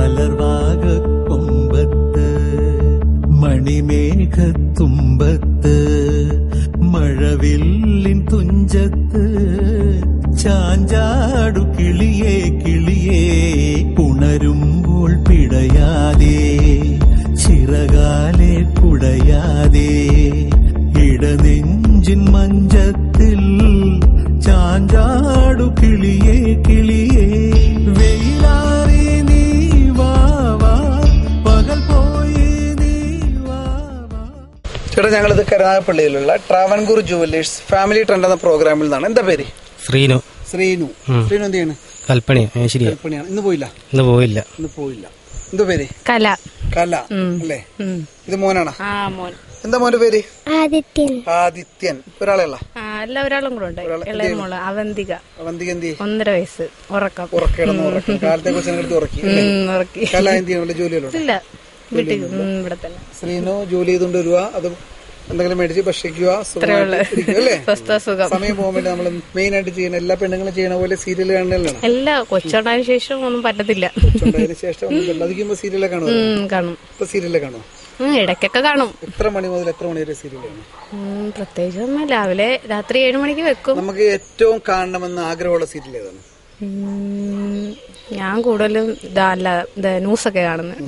മലർവാക കൊമ്പത്ത് മണിമേഘത്തുമ്പത്ത് മഴവില്ലിൻ തുഞ്ചത്ത് ചാഞ്ചാടു കിളിയേ കിളിയേ ഉണരുമ്പോൾ പിടയാതെ ചിറകാലെ കുടയാതെ ഇടനെഞ്ചിൻ മഞ്ചത്തിൽ ചാഞ്ചാടു കിളിയേ കിളിയേ വെയിലാറി നീ വാവാ പകൽ പോയി നീ വാവാ. ചേട്ടാ, ഞങ്ങളിത് കരുനാഗപ്പള്ളിയിലുള്ള ട്രാവൻകൂർ ജുവല്ലേഴ്സ് ഫാമിലി ട്രെൻഡ് എന്ന പ്രോഗ്രാമിൽ നിന്നാണ്. എന്താ പേര്? ശ്രീനു. ശ്രീനു എന്ത് ചെയ്യണ്? കൽപ്പണിയാണ്. ഇന്ന് പോയില്ല. എന്താ പേര്? കല. അല്ലേ? ഇത് മോനാണോ? എന്താ മോന്റെ പേര്? ആദിത്യൻ. ഒരാളെയുള്ള ഒരാളും കൂടെ ഉണ്ട്. ഇളയ മോള് അവന്തിക. എന്ത് 1.5 വയസ്സ്. ഉറക്കം. കാലത്തെ കൊച്ചിനെടുത്ത് ഉറക്കി. കല എന്ത് ചെയ്യണല്ലോ? ജോലിയല്ലോ? ഇല്ല, വീട്ടിൽ ഇവിടെ തന്നെ. ശ്രീനു ജോലി ചെയ്തോണ്ട് വരുക, അത് എന്തെങ്കിലും മേടിച്ച് ഭക്ഷിക്കുക, അല്ലേ? സമയം പോകുമ്പോൾ നമ്മൾ മെയിൻ ആയിട്ട് ചെയ്യുന്ന എല്ലാ പെണ്ണുങ്ങളും ചെയ്യണ പോലെ സീരിയൽ കാണുന്നതാണ്. എല്ലാ കൊച്ചുണ്ടായതിനു ശേഷം ഒന്നും പറ്റത്തില്ല. ശേഷം അധികം സീരിയലെ കാണും. ഇപ്പൊ സീരിയലെ കാണും? ഇടയ്ക്കൊക്കെ കാണും. എത്ര മണി മുതൽ എത്ര മണി വരെ സീരിയൽ കാണും? പ്രത്യേകിച്ച് രാവിലെ രാത്രി 7 മണിക്ക് വെക്കും. നമുക്ക് ഏറ്റവും കാണണമെന്ന് ആഗ്രഹമുള്ള സീരിയൽ ഏതാണ്? ഞാൻ കൂടുതലും ന്യൂസൊക്കെ കാണുന്നത്.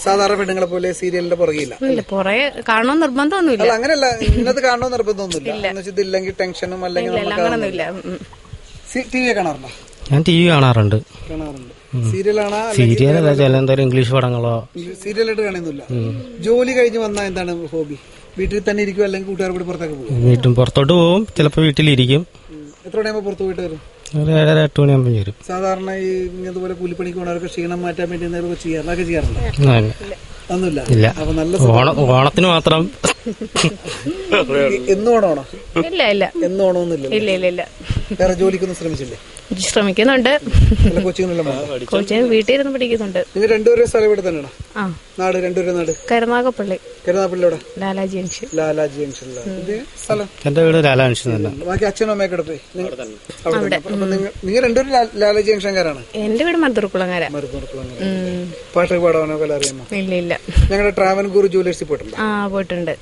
സാധാരണ പെണ്ണുങ്ങളെ പോലെ സീരിയലിന്റെ പുറകില്ല. പുറകെ കാണണമെന്ന് നിർബന്ധമൊന്നുമില്ല. അങ്ങനെയല്ല, ഇന്നത് കാണണമെന്ന് നിർബന്ധമൊന്നുമില്ല. ഇതില്ലെങ്കിൽ ടെൻഷനും അല്ലെങ്കിൽ അങ്ങനൊന്നുമില്ല. ടി വി കാണാറുണ്ടോ? ഞാൻ ടി വി കാണാറുണ്ട്. സീരിയലല്ല, ചില ഇംഗ്ലീഷ് പടങ്ങളോ സീരിയലായിട്ട് കാണുന്നില്ല. ജോലി കഴിഞ്ഞ് വന്നാൽ എന്താണ് ഹോബി? വീട്ടിൽ തന്നെ ഇരിക്കും അല്ലെങ്കിൽ കൂട്ടുകാർ കൂടി പുറത്തേക്ക് പോകും? പുറത്തോട്ട് പോകും, ചിലപ്പോ വീട്ടിലിരിക്കും. എത്ര മണിയാകുമ്പോ പുറത്തു പോയിട്ട് വരും? 7-8 മണിയാകുമ്പോൾ വരും. സാധാരണ ഈ ഇതുപോലെ കൂലിപ്പണിക്ക് പോണവർക്ക് ക്ഷീണം മാറ്റാൻ വേണ്ടി ചെയ്യാറുണ്ടോ? ഒന്നുമില്ല. അപ്പൊ നല്ല ഓണത്തിന് മാത്രം. എന്നും ഓണമാണോ? ഇല്ല. എന്നും ഓണമൊന്നുമില്ല. വേറെ ജോലിക്കൊന്നും ശ്രമിച്ചില്ലേ? ശ്രമിക്കുന്നുണ്ട്. കൊച്ചിനും വീട്ടിൽ ഇരുന്ന് പഠിക്കുന്നുണ്ട്. നിങ്ങൾ രണ്ടുപേരും സ്ഥലം ഇവിടെ തന്നെയാണോ? നാട് രണ്ടുപേരും നാട് കരുനാഗപ്പള്ളി. കരുനാഗപ്പള്ളിയോടെ ലാലാജി ജംഗ്ഷൻ. എന്റെ വീട് ലാലാജി ജംഗ്ഷൻ. ബാക്കി അച്ഛനും അമ്മയൊക്കെ പോയി നിങ്ങൾ രണ്ടുപേരും ലാലാജി ജംഗ്ഷൻകാരാണ്? എന്റെ വീട് മരുതൂർക്കുളങ്ങര. പാട്ടൊക്കെ പാടാനോ കല അറിയാമോ? ഇല്ല. ഞങ്ങളുടെ ട്രാവൻകൂർ ജുവലേഴ്സിൽ പോയിട്ടുണ്ട്. പോയിട്ടുണ്ട്.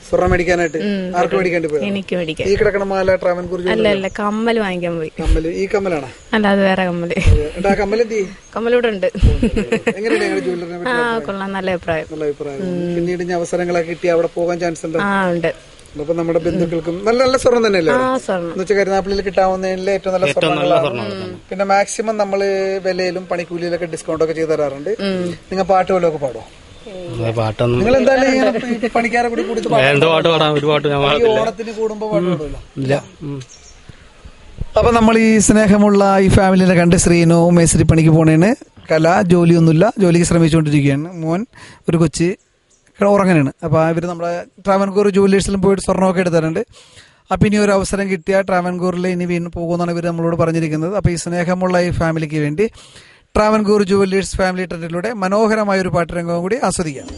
സ്വർണ്ണം മേടിക്കാനായിട്ട് ആർക്ക് മേടിക്കാണ്ട് പോയി? എനിക്ക് മേടിക്കാൻ. ഈ കിടക്കണ മാല ട്രാവൻകൂർ അല്ല, കമ്മല് വാങ്ങിക്കാൻ പോയി. ഈ കമ്മലാണോ? അല്ല, അത് വേറെ കമ്മല്. കമ്മലൂടെ ഉണ്ട്. എങ്ങനെയാണ് ജുവലറിനെ പറ്റി? കൊള്ളാം, നല്ല അഭിപ്രായം. പിന്നീട് അവസരങ്ങളൊക്കെ കിട്ടി അവിടെ പോകാൻ ചാൻസ് ഉണ്ട്? ഉണ്ട്. അപ്പൊ നമ്മുടെ ബന്ധുക്കൾക്കും നല്ല നല്ല സ്വർണ്ണം തന്നെയല്ലേ എന്ന് വെച്ചാൽ കരുനാഗപ്പള്ളിയിൽ കിട്ടാവുന്നതിൽ ഏറ്റവും നല്ല സ്വർണ്ണങ്ങളാണ്. പിന്നെ മാക്സിമം നമ്മള് വിലയിലും പണിക്കൂലിയിലൊക്കെ ഡിസ്കൗണ്ട് ഒക്കെ ചെയ്ത് തരാറുണ്ട്. നിങ്ങൾ പാട്ട് വല്ലതൊക്കെ പാടോ? നിങ്ങൾ എന്തായാലും പണിക്കാരെ കൂടി ഓണത്തിന് കൂടുമ്പോ പാട്ട് പാടുമല്ലോ. അപ്പൊ നമ്മൾ ഈ സ്നേഹമുള്ള ഈ ഫാമിലിനെ കണ്ട് ശ്രീനു മേസ്ത്രി പണിക്ക് പോണേന്. കല ജോലിയൊന്നുമില്ല, ജോലിക്ക് ശ്രമിച്ചുകൊണ്ടിരിക്കുകയാണ്. മോൻ ഒരു കൊച്ചി ഉറങ്ങനാണ്. അപ്പൊ ഇവര് നമ്മുടെ ട്രാവൻകൂർ ജുവല്ലേഴ്സിലും പോയിട്ട് സ്വർണ്ണമൊക്കെ എടുത്തിട്ടുണ്ട്. അപ്പൊ ഇനി ഒരു അവസരം കിട്ടിയ ട്രാവൻകൂറിൽ ഇനി വീണ്ടും പോകുമെന്നാണ് ഇവർ നമ്മളോട് പറഞ്ഞിരിക്കുന്നത്. അപ്പൊ ഈ സ്നേഹമുള്ള ഈ ഫാമിലിക്ക് വേണ്ടി ട്രാവൻകൂർ ജുവല്ലേഴ്സ് ഫാമിലി ട്രെൻഡിലൂടെ മനോഹരമായ ഒരു പാട്ടുരംഗവും കൂടി ആസ്വദിക്കാം.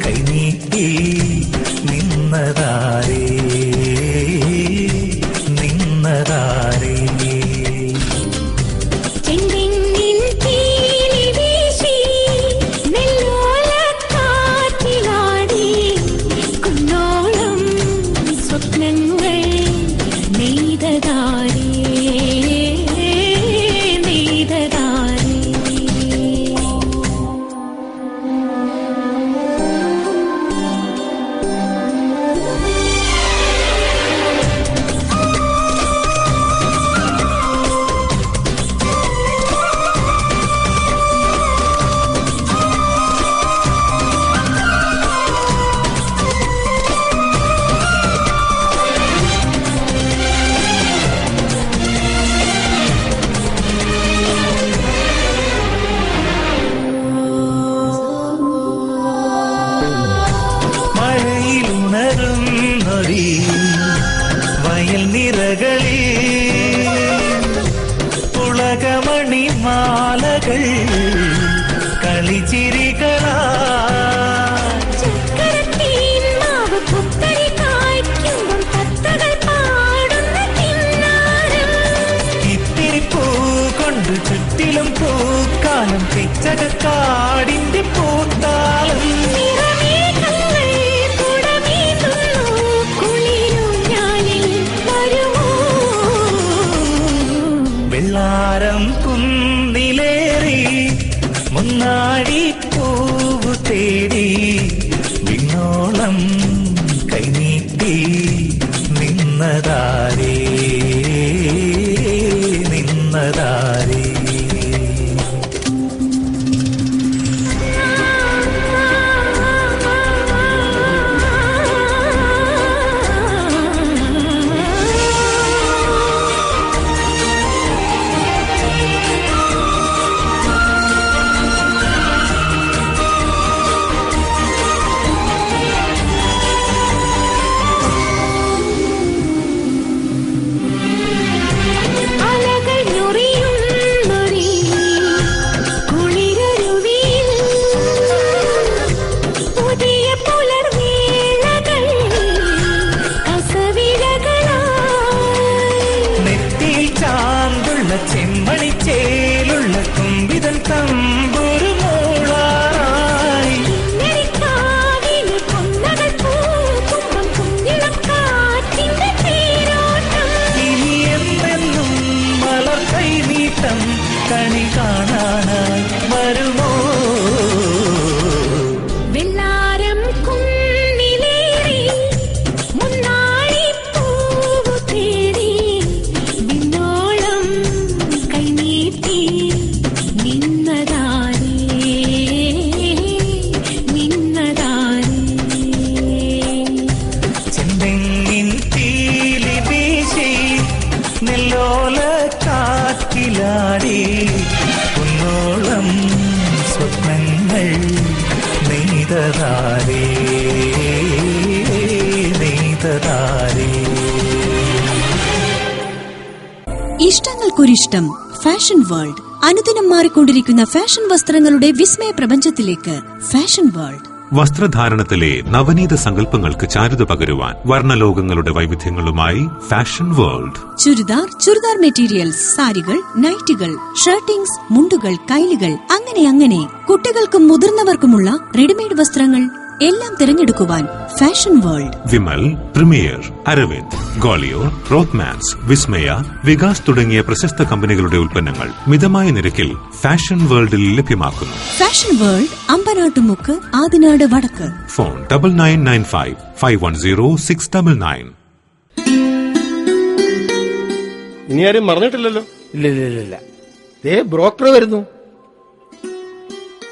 കൈനീട്ടി നിന്നതാരേ വയൽ നിറകളിൽ പുളകമണി മാലകൾ കളിച്ചിരികളാ ചക്കരത്തീൻ മാവ് പുത്തരി കായ് നിന്നതാരേ നിന്നതാരേ. ചെമ്മണിച്ചേലുള്ള കുമ്പിതൻ തമ്പുരു മോളായി ഇനി എന്തെന്നും മലർ കൈനീട്ടം കണി കാണാനായി വരുമോ? നെല്ലോല കാറ്റിലാടി കുന്നോളം സ്വപ്നങ്ങൾ നെയ്തതാരേ നെയ്തതാരേ. ഇഷ്ടങ്ങൾക്കൊരിഷ്ടം ഫാഷൻ വേൾഡ്. അനുദിനം മാറിക്കൊണ്ടിരിക്കുന്ന ഫാഷൻ വസ്ത്രങ്ങളുടെ വിസ്മയ പ്രപഞ്ചത്തിലേക്ക് ഫാഷൻ വേൾഡ്. വസ്ത്രധാരണത്തിലെ നവനീത സങ്കല്പങ്ങൾക്ക് ചാരുത പകരുവാൻ വർണ്ണലോകങ്ങളുടെ വൈവിധ്യങ്ങളുമായി fashion world. Churidar, churidar materials, സാരികൾ, നൈറ്റുകൾ, ഷർട്ടിംഗ്സ്, മുണ്ടുകൾ, കൈലുകൾ, അങ്ങനെ കുട്ടികൾക്കും മുതിർന്നവർക്കുമുള്ള റെഡിമെയ്ഡ് വസ്ത്രങ്ങൾ എല്ലാം തിരഞ്ഞെടുക്കുവാൻ fashion world. Vimal, Premier, Aravind, Gwalior, Rothmans, Vismaya, Vikas തുടങ്ങിയ പ്രശസ്ത കമ്പനികളുടെ ഉൽപ്പന്നങ്ങൾ മിതമായ നിരക്കിൽ ഫാഷൻ വേൾഡിൽ ലഭ്യമാക്കുന്നു. ഫാഷൻ വേൾഡ്, അമ്പനാട്ടുമുക്ക്, ആദിനാട്, വടക്ക്. ഫോൺ 9995 510 699. ഇനി ആരും മറന്നിട്ടില്ലല്ലോ? ഇല്ല. ബ്രോക്കർ വരുന്നു.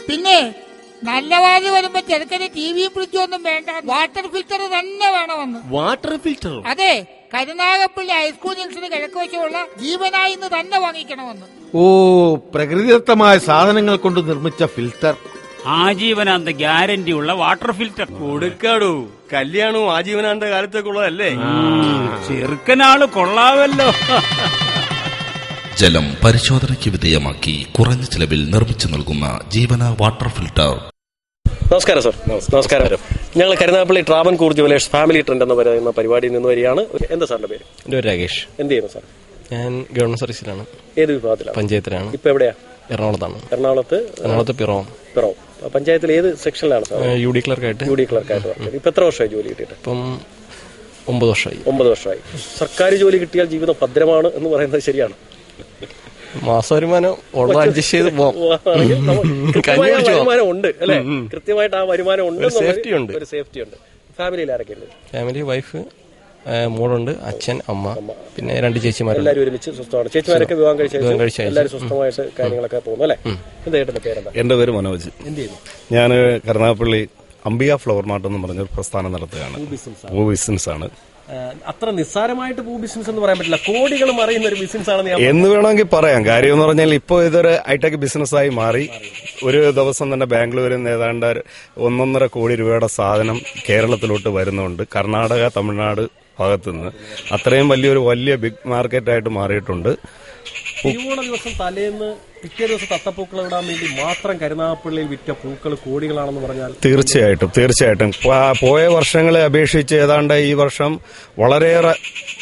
പിന്നെ നല്ല വാതി വരുമ്പോ ചെറുക്കന് ടിവിയും ഫ്രിഡ്ജും ഒന്നും വേണ്ട, വാട്ടർ ഫിൽറ്റർ തന്നെ വേണമെന്ന്. Water filter? അതെ, കരുനാഗപ്പള്ളി ഹൈസ്കൂൾ ജംഗ്ഷന് കിഴക്ക് വശമുള്ള ജീവനായി ഇന്ന് തന്നെ വാങ്ങിക്കണമെന്ന്. ഓ, പ്രകൃതിദത്തമായ സാധനങ്ങൾ കൊണ്ട് നിർമ്മിച്ച ഫിൽറ്റർ. ആജീവനാന്ത ഗ്യാരണ്ടി ഉള്ള വാട്ടർ ഫിൽറ്റർ കൊടുക്കാടൂ. കല്യാണവും ആജീവനാന്ത കാലത്തേക്കുള്ളതല്ലേ? ചെറുക്കനാള് കൊള്ളാവല്ലോ. ജലം പരിശോധനയ്ക്ക് വിധേയമാക്കി കുറഞ്ഞ ചിലവിൽ നിർമ്മിച്ചു നൽകുന്ന ജീവന വാട്ടർ ഫിൽറ്റർ. നമസ്കാരം സർ. നമസ്കാരം. ഞങ്ങൾ Karunagappally Travancore jewellers family trend എന്ന് പറയുന്ന പരിപാടിയിൽ നിന്ന് വരികയാണ്. എന്താ സാറിന്റെ പേര്? എൻ്റെ പേര് രാകേഷ്. എന്ത് ചെയ്യുന്നു സാർ? ഞാൻ ഗവൺമെന്റ് സർവീസിലാണ്. ഏത് വിഭാഗത്തിലാണ്? പഞ്ചായത്തിലാണ്. ഇപ്പൊ എവിടെയാ? എറണാകുളത്താണ്. എറണാകുളത്ത് പിറവം. പഞ്ചായത്തിൽ ഏത് സെക്ഷനിലാണ് സാർ? യു ഡി ക്ലർക്കായിട്ട്. ഇപ്പൊ എത്ര വർഷമായി ജോലി കിട്ടിയിട്ട്? ഇപ്പം 9 വർഷമായി. 9 വർഷമായി. സർക്കാർ ജോലി കിട്ടിയാൽ ജീവിതം ഭദ്രമാണ് എന്ന് പറയുന്നത് ശരിയാണ്? മാസ വരുമാനം അഡ്ജസ്റ്റ് ചെയ്ത് വരുമാനം ഉണ്ട് അല്ലെ? കൃത്യമായിട്ട് ആ വരുമാനം ഉണ്ട്, ഒരു സേഫ്റ്റി ഉണ്ട്. ഫാമിലിയിൽ ആരൊക്കെയുണ്ട്? ഫാമിലി വൈഫ്, മോളുണ്ട്, അച്ഛൻ, അമ്മ, പിന്നെ 2 ചേച്ചിമാർ. എല്ലാവരും ഒരുമിച്ച് സ്വസ്ഥമാണ്? ചേച്ചിമാരൊക്കെ വിവാഹം കഴിച്ച എല്ലാവരും സ്വസ്ഥമായിട്ട് കാര്യങ്ങളൊക്കെ പോകുന്നു അല്ലെ? എന്താ പേരെന്താ? എന്റെ പേര് മനോജ്. എന്ത് ചെയ്യുന്നു? ഞാൻ കരുനാഗപ്പള്ളി അംബിക ഫ്ലവർ മാർട്ട് എന്ന് പറഞ്ഞൊരു പ്രസ്ഥാനം നടത്തുകയാണ്. ഭൂ ബിസിനസ് ആണ്. അത്ര നിസ്സാരമായിട്ട് ഭൂ ബിസിനസ് എന്ന് പറയാൻ പറ്റില്ല, കോടികൾ മറിയുന്ന ഒരു ബിസിനസ് ആണെന്ന് എന്ന് വേണമെങ്കിൽ പറയാം. കാര്യം എന്ന് പറഞ്ഞാൽ ഇപ്പോൾ ഇതൊരു ഹൈടെക് ബിസിനസ്സായി മാറി. ഒരു ദിവസം തന്നെ ബാംഗ്ലൂരിൽ നിന്ന് ഏതാണ്ട് 1.5 കോടി രൂപയുടെ സാധനം കേരളത്തിലോട്ട് വരുന്നുണ്ട്. കർണാടക, തമിഴ്നാട് ഭാഗത്തുനിന്ന് അത്രയും വലിയ ബിഗ് മാർക്കറ്റായിട്ട് മാറിയിട്ടുണ്ട്. തിരുവോണ ദിവസം തലേന്ന് പിറ്റേ ദിവസം തത്തപ്പൂക്കൾ ഇടാൻ വേണ്ടി മാത്രം കരുനാഗപ്പള്ളിയിൽ വിറ്റ പൂക്കൾ കോടികളാണെന്ന് പറഞ്ഞാൽ തീർച്ചയായിട്ടും പോയ വർഷങ്ങളെ അപേക്ഷിച്ച് ഏതാണ്ട് ഈ വർഷം വളരെയേറെ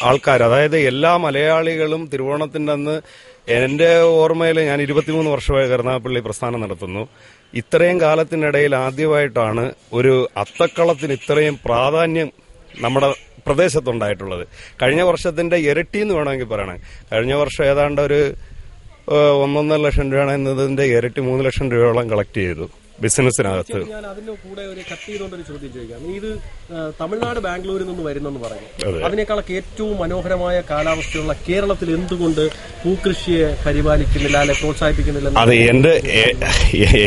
ആൾക്കാർ, അതായത് എല്ലാ മലയാളികളും തിരുവോണത്തിന്റെ അന്ന്, എന്റെ ഓർമ്മയിൽ ഞാൻ 23 വർഷമായി കരുനാഗപ്പള്ളി പ്രസ്ഥാനം നടത്തുന്നു. ഇത്രയും കാലത്തിനിടയിൽ ആദ്യമായിട്ടാണ് ഒരു അത്തക്കളത്തിന് ഇത്രയും പ്രാധാന്യം നമ്മുടെ പ്രദേശത്തുണ്ടായിട്ടുള്ളത്. കഴിഞ്ഞ വർഷത്തിന്റെ ഇരട്ടി എന്ന് വേണമെങ്കിൽ പറയണം. കഴിഞ്ഞ വർഷം ഏതാണ്ട് ഒരു 1.5 ലക്ഷം രൂപയാണ് എന്നതിന്റെ ഇരട്ടി 3 ലക്ഷം രൂപയോളം കളക്ട് ചെയ്തു. ബിസിനസ്സിനകത്ത്. ഞാൻ അതിന്റെ കൂടെ ഒരു കട്ട് ചെയ്തുകൊണ്ടൊരു ചോദ്യം ചോദിക്കാം. ഇത് തമിഴ്നാട് ബാംഗ്ലൂരിൽ നിന്ന് വരുന്നെന്ന് പറഞ്ഞു. അതിനേക്കാളൊക്കെ ഏറ്റവും മനോഹരമായ കാലാവസ്ഥയുള്ള കേരളത്തിൽ എന്തുകൊണ്ട് പൂക്കൃഷിയെ പരിപാലിക്കുന്നില്ല, അല്ലെ പ്രോത്സാഹിപ്പിക്കുന്നില്ല? അത്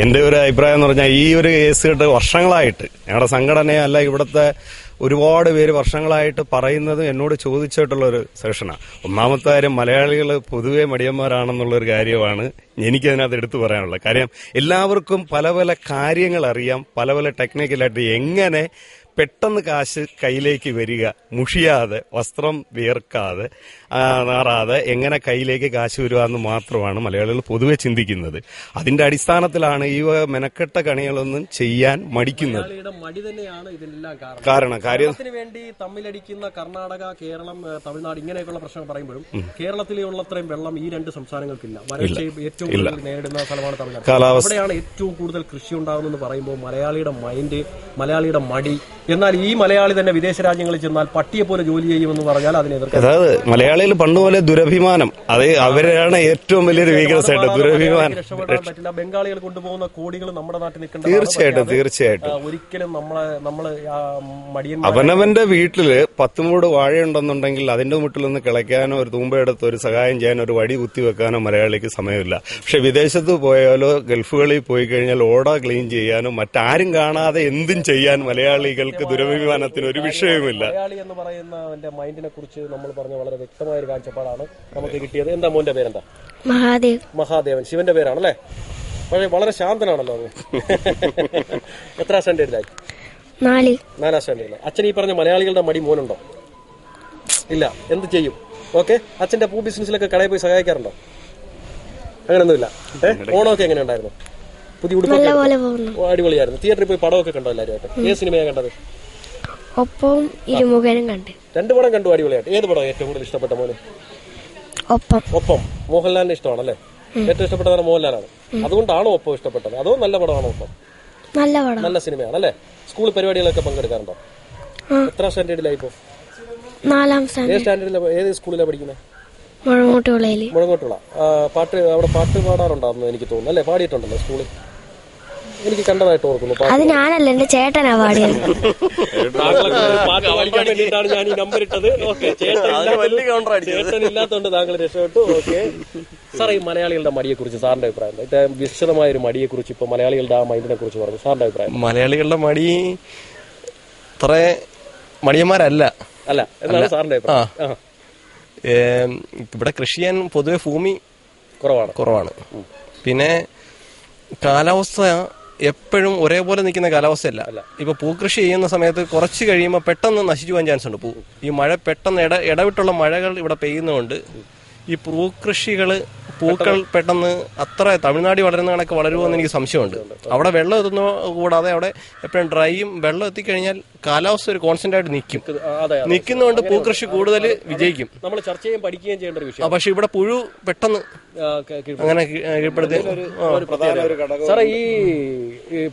എന്റെ ഒരു അഭിപ്രായം എന്ന് പറഞ്ഞാൽ, ഈ ഒരു കേസ് കേട്ട് വർഷങ്ങളായിട്ട് ഞങ്ങളുടെ സംഘടനയല്ല ഇവിടുത്തെ ഒരുപാട് പേര് വർഷങ്ങളായിട്ട് പറയുന്നത് എന്നോട് ചോദിച്ചിട്ടുള്ള ഒരു സെഷനാണ്. ഒന്നാമത്തെ കാര്യം, മലയാളികൾ പൊതുവെ മടിയന്മാരാണെന്നുള്ളൊരു കാര്യമാണ് എനിക്കതിനകത്ത് എടുത്തു പറയാനുള്ളത്. കാര്യം എല്ലാവർക്കും പല പല കാര്യങ്ങൾ അറിയാം, പല പല ടെക്നിക്കലായിട്ട് എങ്ങനെ പെട്ടെന്ന് കാശ് കയ്യിലേക്ക് വരിക, മുഷിയാതെ, വസ്ത്രം വിയർക്കാതെ, നാറാതെ എങ്ങനെ കയ്യിലേക്ക് കാശ് വരിക എന്ന് മാത്രമാണ് മലയാളികൾ പൊതുവെ ചിന്തിക്കുന്നത്. അതിന്റെ അടിസ്ഥാനത്തിലാണ് ഈ മെനക്കെട്ട കണികളൊന്നും ചെയ്യാൻ മടിക്കുന്നത്. മടി തന്നെയാണ് ഇതിനെല്ലാം കാര്യത്തിന് വേണ്ടി തമ്മിലടിക്കുന്ന കർണാടക, കേരളം, തമിഴ്നാട് ഇങ്ങനെയൊക്കെയുള്ള പ്രശ്നങ്ങൾ പറയുമ്പോഴും കേരളത്തിലുള്ളത്രയും വെള്ളം ഈ രണ്ട് സംസ്ഥാനങ്ങൾക്കില്ല. വരൾച്ച ഏറ്റവും കൂടുതൽ നേരിടുന്ന സ്ഥലമാണ് തമിഴ്നാട്. അവിടെയാണ് ഏറ്റവും കൂടുതൽ കൃഷി ഉണ്ടാകുന്നതെന്ന് പറയുമ്പോൾ മലയാളിയുടെ മൈൻഡ്, മലയാളിയുടെ മടി. എന്നാൽ ഈ മലയാളി തന്നെ വിദേശ രാജ്യങ്ങളിൽ ചെന്നാൽ പട്ടിയെ പോലെ ജോലി ചെയ്യുമെന്ന് പറഞ്ഞാൽ അതിനെ എതിർക്കും. അതായത് മലയാളികൾ പണ്ടുപോലെ ദുരഭിമാനം, അത് അവരാണ് ഏറ്റവും വലിയൊരു വീക്ക്നെസ് ആയിട്ട്. ദുരഭിമാനം രക്ഷപ്പെടാൻ പറ്റില്ല. ബംഗാളികൾ കൊണ്ടുപോകുന്ന കോടികൾ നമ്മുടെ നാട്ടിൽ നിൽക്കേണ്ട. തീർച്ചയായിട്ടും ഒരിക്കലും നമ്മള് അവനവന്റെ വീട്ടില് 10 മൂട് വാഴയുണ്ടെന്നുണ്ടെങ്കിൽ അതിന്റെ മുട്ടിലൊന്ന് കിളയ്ക്കാനോ ഒരു തൂമ്പയെടുത്ത് ഒരു സഹായം ചെയ്യാനോ ഒരു വടി കുത്തിവെക്കാനോ മലയാളിക്ക് സമയമില്ല. പക്ഷെ വിദേശത്ത് പോയാലോ ഗൾഫുകളിൽ പോയി കഴിഞ്ഞാൽ ഓട ക്ലീൻ ചെയ്യാനോ മറ്റാരും കാണാതെ എന്തും ചെയ്യാൻ മലയാളികൾക്ക് ദുരഭിമാനത്തിന് ഒരു വിഷയവുമില്ല. മലയാളി എന്ന് പറയുന്ന മൈൻഡിനെ കുറിച്ച് നമ്മൾ പറഞ്ഞ വളരെ വ്യക്തമായ ഒരു കാഴ്ചപ്പാടാണ് നമുക്ക് കിട്ടിയത്. എന്താ മോന്റെ പേരെന്താ? മഹാദേവൻ. ശിവന്റെ പേരാണല്ലേ? പക്ഷേ വളരെ ശാന്തനാണല്ലോ. എത്രാം സ്റ്റാൻഡേർഡിലായി? 4ാം സ്റ്റാൻഡേർഡിൽ. അച്ഛൻ ഈ പറഞ്ഞ മലയാളികളുടെ മടി മോനുണ്ടോ? ഇല്ല. എന്ത് ചെയ്യും? ഓക്കെ. അച്ഛന്റെ പൂ ബിസിനസ്സിലൊക്കെ കടയിൽ പോയി സഹായിക്കാറുണ്ടോ? അങ്ങനെയൊന്നുമില്ല. ഓണമൊക്കെ എങ്ങനെ ഉണ്ടായിരുന്നു? പുതിയ ഉടുപ്പൊക്കെ അടിപൊളിയായിരുന്നു. തിയേറ്ററിൽ പോയി പടമൊക്കെ കണ്ടോ എല്ലാവരുമായിട്ട്? ഏത് സിനിമയാണ് കണ്ടത്? ഒപ്പം ഇരുമുഖനും കണ്ട്. 2 പടം കണ്ടു അടിപൊളിയായിട്ട്. ഏത് പടം ഏറ്റവും കൂടുതൽ ഇഷ്ടപ്പെട്ട മോന്? ഒപ്പം. മോഹൻലാലിനെ ഇഷ്ടമാണല്ലേ? ഏറ്റവും ഇഷ്ടപ്പെട്ട നടൻ മോഹൻലാലാണ്. അതുകൊണ്ടാണോ ഒപ്പം ഇഷ്ടപ്പെട്ടത്? അതോ നല്ല പടമാണോ ഒപ്പം? നല്ല സിനിമയാണല്ലേ? സ്കൂൾ പരിപാടികളൊക്കെ പങ്കെടുക്കാറുണ്ടോ? എത്ര സ്റ്റാൻഡേർഡിലായി ഇപ്പോ? 4ാം സ്റ്റാൻഡേർഡിൽ. ഏത് സ്കൂളിലാണ് പഠിക്കുന്നത്? മുഴങ്ങോട്ടുള്ള. അവിടെ പാട്ട് പാടാറുണ്ടായിരുന്നു എനിക്ക് തോന്നുന്നു, അല്ലേ? പാടിയിട്ടുണ്ടല്ലോ സ്കൂളിൽ, എനിക്ക് കണ്ടതായിട്ട് ഓർക്കുന്നു. അത് ഞാനല്ല, എന്റെ ചേട്ടനാ പാടിയത്. പാട്ട് പഠിക്കാൻ വേണ്ടിയിട്ടാണ് ഞാൻ ഈ നമ്പർ ഇട്ടത്. ഓക്കെ. ചേട്ടൻ ഇല്ലാത്തതുകൊണ്ട് താങ്കൾ രക്ഷപ്പെട്ടു. ഓക്കെ സാർ, ഈ മലയാളികളുടെ മടിയെ കുറിച്ച് സാറിന്റെ അഭിപ്രായം? വിശദമായ ഒരു മടിയെ കുറിച്ച്, ഇപ്പൊ മലയാളികളുടെ ആ മൈൻഡിനെ കുറിച്ച് പറഞ്ഞു. സാറിന്റെ അഭിപ്രായം? മലയാളികളുടെ മടി അത്ര മടിയന്മാരല്ല എന്നാണ് സാറിന്റെ അഭിപ്രായം? ഇവിടെ കൃഷി ചെയ്യാൻ പൊതുവെ ഭൂമി കുറവാണ്. പിന്നെ കാലാവസ്ഥ എപ്പോഴും ഒരേപോലെ നിൽക്കുന്ന കാലാവസ്ഥയല്ല. ഇപ്പൊ പൂക്കൃഷി ചെയ്യുന്ന സമയത്ത് കുറച്ച് കഴിയുമ്പോൾ പെട്ടെന്ന് നശിച്ചു പോകാൻ ചാൻസ് ഉണ്ട്. ഈ മഴ പെട്ടെന്ന് ഇടവിട്ടുള്ള മഴകൾ ഇവിടെ പെയ്യുന്നതുകൊണ്ട് ഈ പൂക്കൾ പെട്ടെന്ന് അത്ര തമിഴ്നാട് വളരുന്ന കണക്ക് വളരുമോ എന്ന് എനിക്ക് സംശയമുണ്ട്. അവിടെ വെള്ളം എത്തുന്ന കൂടാതെ അവിടെ എപ്പോഴും ഡ്രൈയും വെള്ളം എത്തിക്കഴിഞ്ഞാൽ കാലാവസ്ഥ ഒരു കോൺസ്റ്റന്റ് ആയിട്ട് നിൽക്കുന്നതുകൊണ്ട് പൂക്കൃഷി കൂടുതൽ വിജയിക്കും. നമ്മൾ ചർച്ച ചെയ്യാൻ പഠിക്കുകയും ചെയ്യേണ്ട ഒരു വിഷയം. പക്ഷെ ഇവിടെ പുഴു പെട്ടെന്ന് അങ്ങനെ കീഴ്പ്പെടുത്തി. സാറേ, ഈ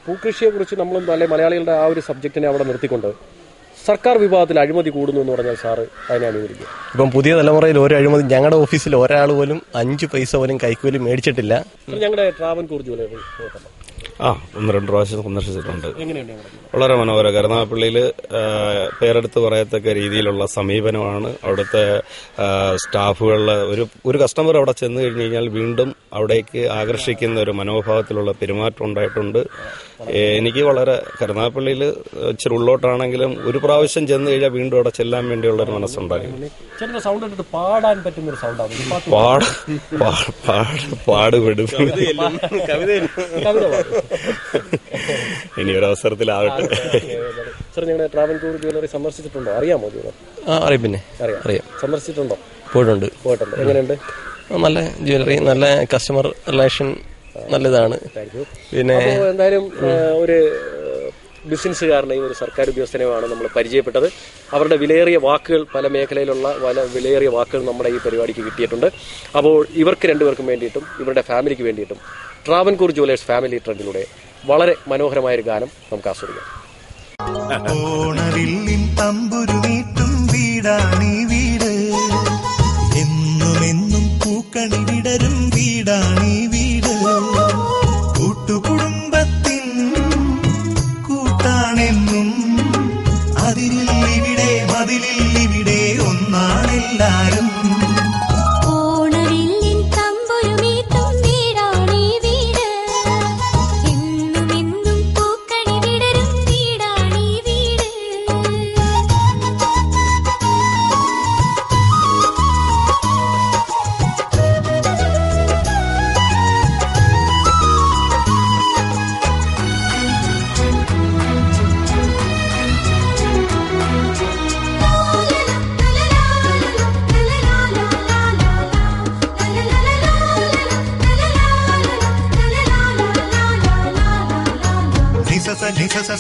പൂക്കൃഷിയെ കുറിച്ച് നമ്മൾ മലയാളികളുടെ ആ ഒരു സബ്ജക്റ്റിനെ അവിടെ നിർത്തിക്കൊണ്ട് സർക്കാർ വിഭാഗത്തിൽ അഴിമതി കൂടുന്നു എന്ന് പറഞ്ഞാൽ സാറ് അതിനെ അനുകൂലിക്കും? ഇപ്പം പുതിയ തലമുറയിൽ ഒരു അഴിമതി ഞങ്ങളുടെ ഓഫീസിൽ ഒരാൾ പോലും 5 പൈസ പോലും കൈക്കൂലി മേടിച്ചിട്ടില്ല. ഞങ്ങളുടെ ട്രാവൻകൂർ ജുവലറി 1-2 പ്രാവശ്യം സന്ദർശിച്ചിട്ടുണ്ട്. വളരെ മനോഹരം. കരുനാഗപ്പള്ളിയിൽ പേരെടുത്ത് പറയത്തക്ക രീതിയിലുള്ള സമീപനമാണ് അവിടുത്തെ സ്റ്റാഫുകളുടെ. ഒരു കസ്റ്റമർ അവിടെ ചെന്ന് കഴിഞ്ഞ് കഴിഞ്ഞാൽ വീണ്ടും അവിടേക്ക് ആകർഷിക്കുന്ന ഒരു മനോഭാവത്തിലുള്ള പെരുമാറ്റം ഉണ്ടായിട്ടുണ്ട്. എനിക്ക് വളരെ കരുനാഗപ്പള്ളിയിൽ ഇച്ചിരി ഉള്ളോട്ടാണെങ്കിലും ഒരു പ്രാവശ്യം ചെന്ന് കഴിഞ്ഞാൽ വീണ്ടും അവിടെ ചെല്ലാൻ വേണ്ടിയുള്ള ഒരു മനസ്സുണ്ടായിരുന്നു. പാടുപെടും. ഇനി ഒരു അവസരത്തിലാവട്ടെ. സാർ, ഞങ്ങളുടെ ട്രാവൻകൂർ ജ്വല്ലറി സന്ദർശിച്ചിട്ടുണ്ടോ? അറിയാമോ ജ്വല്ലറി? അറിയാം. പിന്നെ അറിയാം. സന്ദർശിച്ചിട്ടുണ്ടോ? പോയിട്ടുണ്ട്. എങ്ങനെയുണ്ട്? നല്ല ജ്വല്ലറി, നല്ല കസ്റ്റമർ റിലേഷൻ നല്ലതാണ്. പിന്നെ എന്തായാലും ഒരു ബിസിനസ്സുകാരനെയും ഒരു സർക്കാർ ഉദ്യോഗസ്ഥനെയുമാണ് നമ്മൾ പരിചയപ്പെട്ടത്. അവരുടെ വിലയേറിയ വാക്കുകൾ, പല മേഖലയിലുള്ള വിലയേറിയ വാക്കുകൾ നമ്മുടെ ഈ പരിപാടിക്ക് കിട്ടിയിട്ടുണ്ട്. അപ്പോൾ ഇവർക്ക് രണ്ടുപേർക്കും വേണ്ടിയിട്ടും ഇവരുടെ ഫാമിലിക്ക് വേണ്ടിയിട്ടും ട്രാവൻകൂർ ജുവലേഴ്സ് ഫാമിലി ട്രെൻഡിലൂടെ വളരെ മനോഹരമായൊരു ഗാനം നമുക്ക് ആസ്വദിക്കാം. ഓണവില്ലിൻ തമ്പുരുമീട്ടും വീടാണീ വീട്, എന്നുമെന്നും പൂക്കണി വിടരും വീടാണീ വീട്, കൂട്ടുകുടുംബത്തിൻ ഇവിടെ മതിലിൽ ഇവിടെ ഒന്നാണെല്ലാരും.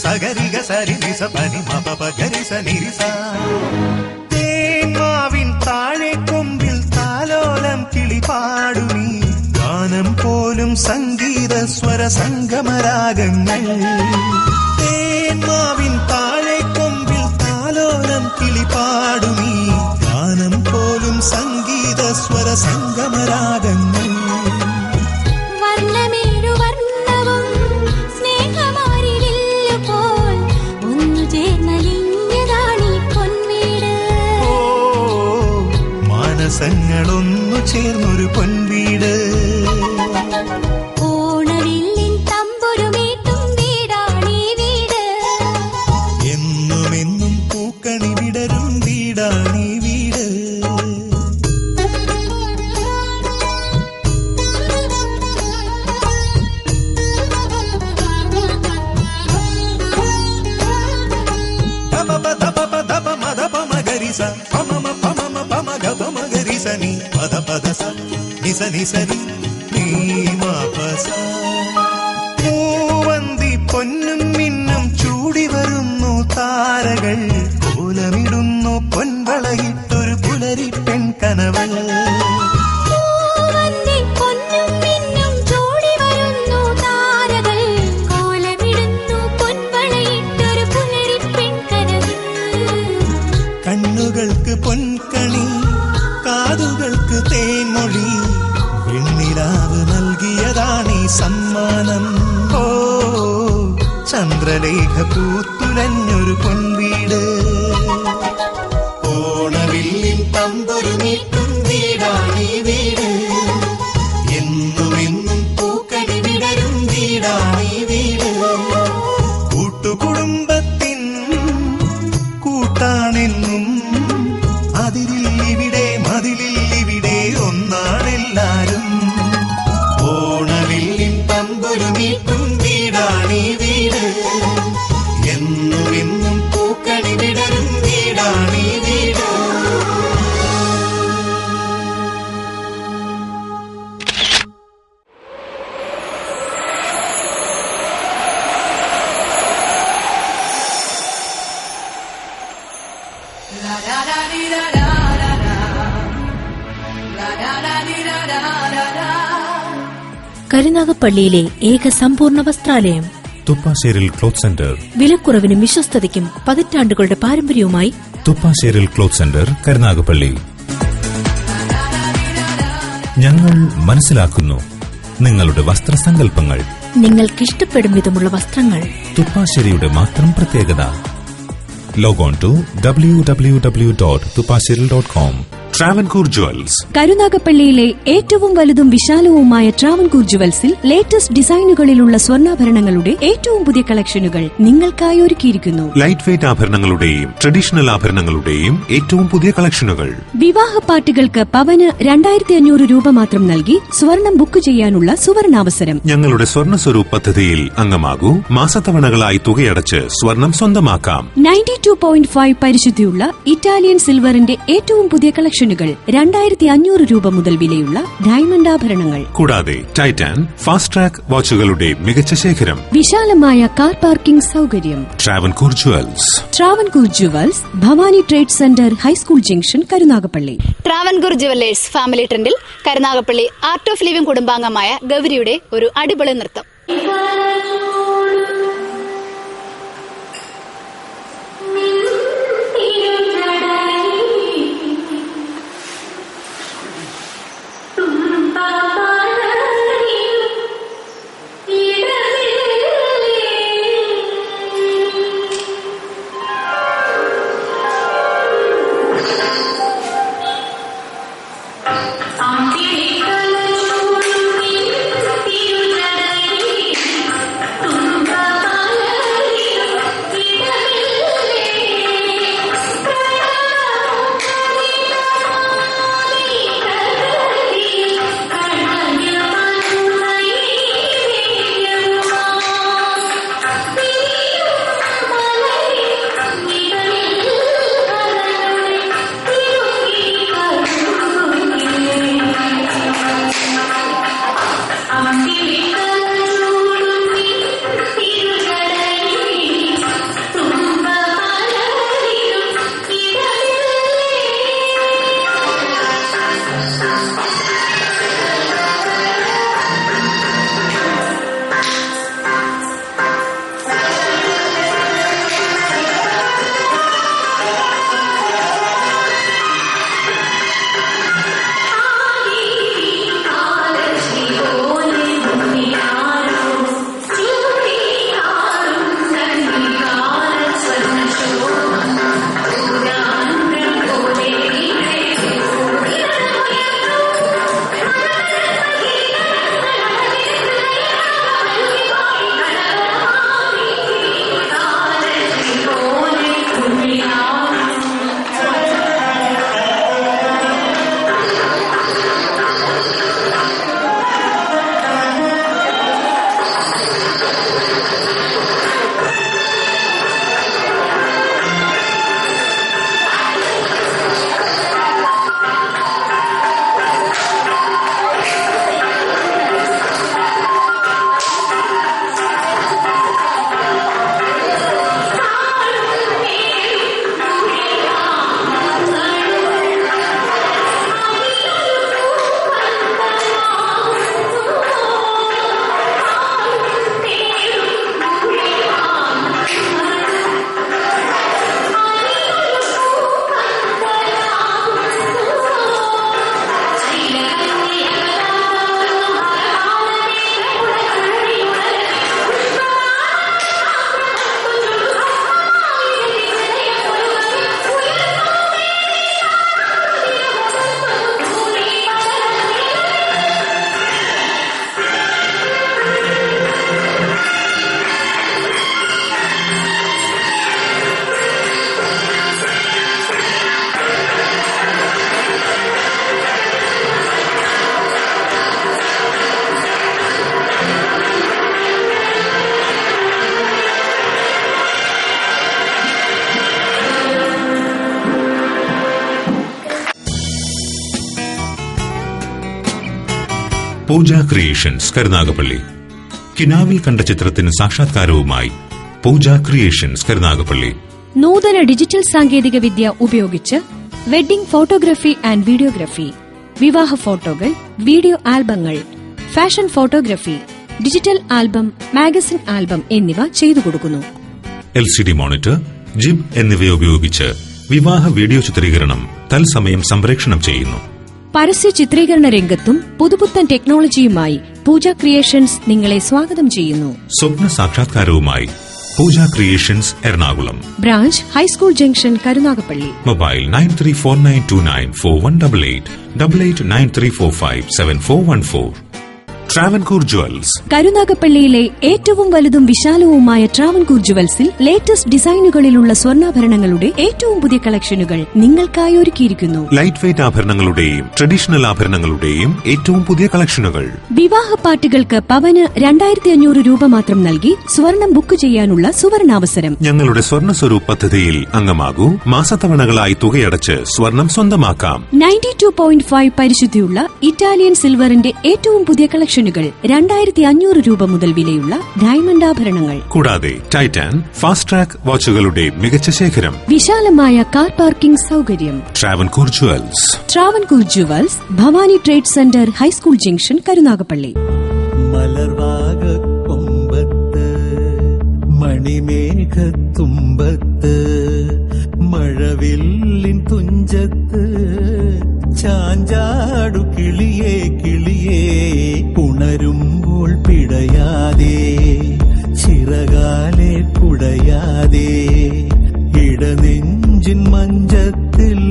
സഗരിഗ സരി നിസ പനി മപ ഗരിസ നിരിസ. തേന്മാവിൻ താഴെ കൊമ്പിൽ താലോലം കിളിപാടുമീ ഗാനം പോലും സംഗീത സ്വര സംഗമരാഗങ്ങൾ. തേന്മാവിൻ താഴെ കൊമ്പിൽ താലോലം കിളിപാടുമീ ഗാനം പോലും സംഗീത സ്വര സംഗമരാഗങ്ങൾ. മാനസങ്ങളൊന്നു ചേർന്നൊരു പൊൻവീട്. ഓണവില്ലിൻ തമ്പുരുമീട്ടും വീടാണീ വീട്. എന്നുമെന്നും പൂക്കണി വിടരും വീടാണീ വീട്. പൂവന്തി പൊന്നും മിന്നും ചൂടി വരുന്നു താരകൾ. കോലമിടുന്നു പൊൻവളയിട്ടൊരു പുലരി പെൺകനവൾ. കണ്ണുകൾക്ക് പൊൻകണി, കാതുകൾക്ക് തേൻമൊഴി, വെണ്ണിലാവ് നൽകിയതാണീ സമ്മാനം. ഓ ചന്ദ്രലേഖ പൂത്തുലഞ്ഞൊരു പൊൻവീട്. ഓണവില്ലിൻ തമ്പുരുമീട്ടും വീടാണീ വീട്. എന്നുമെന്നും പൂക്കണി വിടരും വീടാണീ വീട്. കൂട്ടുകുടുംബത്തിൻ കൂട്ടാണെന്നും അതിരിൽ ഇവിടെ മതിലിൽ ഇവിടെ ഒന്നാണെല്ലാരും. ഓണവില്ലിൻ തമ്പുരുമീട്ടും വീടാണീ വീട്. എന്നുമെന്നും പൂക്കണി വിടരും വീടാണീ വീട്. കരുനാഗപ്പള്ളിയിലെ ഏക സമ്പൂർണ്ണ വസ്ത്രാലയം തുപ്പാശ്ശേരിൽ ക്ലോത്ത് സെന്റർ. വിലക്കുറവിനും വിശ്വസ്തതയ്ക്കും പതിറ്റാണ്ടുകളുടെ പാരമ്പര്യവുമായി തുപ്പാശ്ശേരിൽ ക്ലോത്ത് സെന്റർ, കരുനാഗപ്പള്ളി. ഞങ്ങൾ മനസ്സിലാക്കുന്നു നിങ്ങളുടെ വസ്ത്രസങ്കല്പങ്ങൾ. നിങ്ങൾക്കിഷ്ടപ്പെടും വിധമുള്ള വസ്ത്രങ്ങൾ. തുപ്പാശ്ശേരിയുടെ മാത്രം പ്രത്യേകത. Log on to www.tupasheri.com. Travancore jewels. കരുനാഗപ്പള്ളിയിലെ ഏറ്റവും വലുതും വിശാലവുമായ ട്രാവൻകൂർ ജുവൽസിൽ ലേറ്റസ്റ്റ് ഡിസൈനുകളിലുള്ള സ്വർണ്ണാഭരണങ്ങളുടെ ഏറ്റവും പുതിയ കളക്ഷനുകൾ നിങ്ങൾക്കായി ഒരുക്കിയിരിക്കുന്നു. ലൈറ്റ് വെയ്റ്റ് ആഭരണങ്ങളുടെയും ട്രഡീഷണൽ ആഭരണങ്ങളുടെയും ഏറ്റവും പുതിയ കളക്ഷനുകൾ. വിവാഹ പാർട്ടികൾക്ക് പവന് 2500 രൂപ മാത്രം നൽകി സ്വർണം ബുക്ക് ചെയ്യാനുള്ള സുവർണാവസരം. ഞങ്ങളുടെ സ്വർണ്ണ സ്വരൂപ് പദ്ധതിയിൽ അംഗമാകൂ. മാസത്തവണകളായി തുകയടച്ച് സ്വർണം സ്വന്തമാക്കാം. 92.5 പരിശുദ്ധിയുള്ള ഇറ്റാലിയൻ സിൽവറിന്റെ ഏറ്റവും പുതിയ കളക്ഷൻ 2500 രൂപ മുതൽ വിലയുള്ള ഡയമണ്ട് ആഭരണങ്ങൾ. കൂടാതെ ടൈറ്റാൻ, ഫാസ്റ്റ് ട്രാക്ക് വാച്ചുകളുടെ മികച്ച ശേഖരം. വിശാലമായ കാർ പാർക്കിംഗ് സൗകര്യം. Travancore jewels. Travancore jewels, Bhavani trade centre, high school junction, Karunagappally. Travancore jewellers family ട്രെൻഡിൽ കരുനാഗപ്പള്ളി ആർട്ട് ഓഫ് ലിവിംഗ് കുടുംബാംഗമായ ഗൗരിയുടെ ഒരു അടിപൊളി നൃത്തം. പൂജ ക്രിയേഷൻസ് കരുനാഗപ്പള്ളി. കിനാവിൽ കണ്ട ചിത്രത്തിന് സാക്ഷാത്കാരവുമായി പൂജ ക്രിയേഷൻസ് കരുനാഗപ്പള്ളി. നൂതന ഡിജിറ്റൽ സാങ്കേതിക വിദ്യ ഉപയോഗിച്ച് വെഡ്ഡിംഗ് ഫോട്ടോഗ്രാഫി ആൻഡ് വീഡിയോഗ്രാഫി, വിവാഹ ഫോട്ടോകൾ, വീഡിയോ ആൽബങ്ങൾ, fashion photography, digital album, magazine album എന്നിവ ചെയ്തു കൊടുക്കുന്നു. LCD മോണിറ്റർ, ജിബ് എന്നിവ ഉപയോഗിച്ച് വിവാഹ വീഡിയോ ചിത്രീകരണം തത്സമയം സംപ്രേഷണം ചെയ്യുന്നു. പരസ്യ ചിത്രീകരണ രംഗത്തും പുതുപുത്തൻ ടെക്നോളജിയുമായി പൂജ ക്രിയേഷൻസ് നിങ്ങളെ സ്വാഗതം ചെയ്യുന്നു. സ്വപ്ന സാക്ഷാത്കാരവുമായി Pooja creations Ernakulam. Branch high school junction Karunagappally. Mobile 9349294188 8893457414. Travancore jewels. കരുനാഗപ്പള്ളിയിലെ ഏറ്റവും വലുതും വിശാലവുമായ ട്രാവൻകൂർ ജുവൽസിൽ ലേറ്റസ്റ്റ് ഡിസൈനുകളിലുള്ള സ്വർണ്ണാഭരണങ്ങളുടെ ഏറ്റവും പുതിയ കളക്ഷനുകൾ നിങ്ങൾക്കായി ഒരുക്കിയിരിക്കുന്നു. ലൈറ്റ് വെയ്റ്റ് ആഭരണങ്ങളുടെയും ട്രഡീഷണൽ ആഭരണങ്ങളുടെയും ഏറ്റവും പുതിയ കളക്ഷനുകൾ. വിവാഹ പാർട്ടികൾക്ക് പവന് 2500 രൂപ മാത്രം നൽകി സ്വർണം ബുക്ക് ചെയ്യാനുള്ള സുവർണാവസരം. ഞങ്ങളുടെ സ്വർണ്ണ സ്വരൂപ് പദ്ധതിയിൽ അംഗമാകൂ. മാസത്തവണകളായി തുകയടച്ച് സ്വർണം സ്വന്തമാക്കാം. 92.5 പരിശുദ്ധിയുള്ള ഇറ്റാലിയൻ സിൽവറിന്റെ ഏറ്റവും പുതിയ കളക്ഷൻ 2500 രൂപ മുതൽ വിലയുള്ള ഡയമണ്ട് ആഭരണങ്ങൾ, കൂടാതെ ടൈറ്റാൻ ഫാസ്റ്റ് ട്രാക്ക് വാച്ചുകളുടെ മികച്ച ശേഖരം, വിശാലമായ കാർ പാർക്കിംഗ് സൗകര്യം. Travancore jewels. Travancore jewels, Bhavani trade centre, high school junction, Karunagappally. മലർവാകൊമ്പത്ത് മണിമേഘത്തുമ്പത്ത് മഴവില്ലിൻ തുഞ്ചത്ത് ചാഞ്ചാടു കിളിയേ കിളിയേ ഉണരുമ്പോൾ പിടയാതെ ചിറകാലെ കുടയാതെ ഇടനെഞ്ചിൻ മഞ്ചത്തിൽ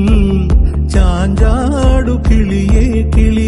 ചാഞ്ചാടു കിളിയേ കിളി